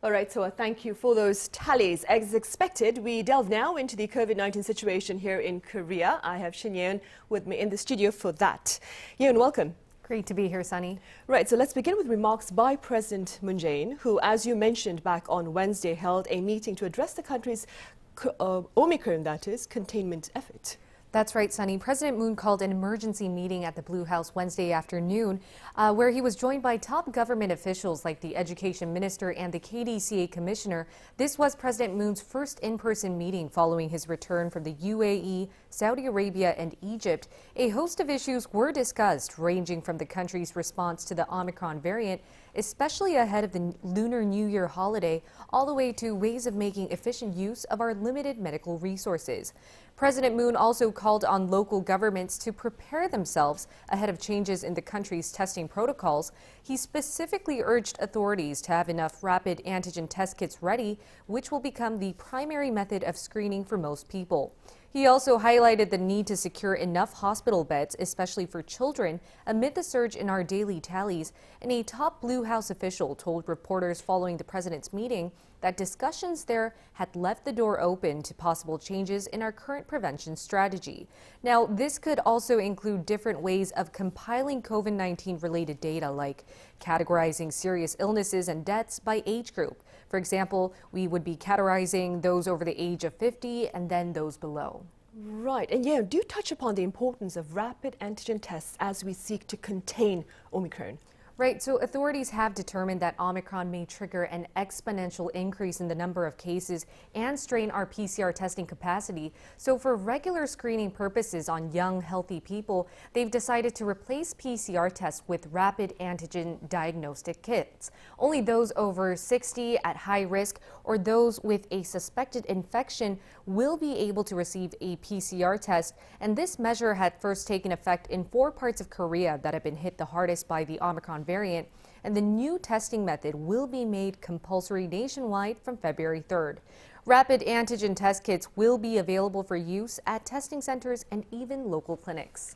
All right, so thank you for those tallies. As expected, we delve now into the COVID-19 situation here in Korea. I have Shin YE-EUN with me in the studio for that. YE-EUN, welcome. Great to be here, Sunny. Right, so let's begin with remarks by President Moon Jae-in, who, as you mentioned back on Wednesday, held a meeting to address the country's Omicron, that is, containment effort. That's right, Sunny. President Moon called an emergency meeting at the Blue House Wednesday afternoon, where he was joined by top government officials like the Education Minister and the KDCA Commissioner. This was President Moon's first in-person meeting following his return from the UAE, Saudi Arabia, and Egypt. A host of issues were discussed, ranging from the country's response to the Omicron variant, especially ahead of the Lunar New Year holiday, all the way to ways of making efficient use of our limited medical resources. President Moon also called on local governments to prepare themselves ahead of changes in the country's testing protocols. He specifically urged authorities to have enough rapid antigen test kits ready, which will become the primary method of screening for most people. He also highlighted the need to secure enough hospital beds, especially for children, amid the surge in our daily tallies. And a top Blue House official told reporters following the president's meeting that discussions there had left the door open to possible changes in our current prevention strategy. Now, this could also include different ways of compiling COVID-19 related data, like categorizing serious illnesses and deaths by age group. For example, we would be categorizing those over the age of 50 and then those below. Right, and yeah, do touch upon the importance of rapid antigen tests as we seek to contain Omicron. Right, so authorities have determined that Omicron may trigger an exponential increase in the number of cases and strain our PCR testing capacity. So for regular screening purposes on young, healthy people, they've decided to replace PCR tests with rapid antigen diagnostic kits. Only those over 60 at high risk or those with a suspected infection will be able to receive a PCR test. And this measure had first taken effect in 4 parts of Korea that have been hit the hardest by the Omicron variant, and the new testing method will be made compulsory nationwide from February 3rd. Rapid antigen test kits will be available for use at testing centers and even local clinics.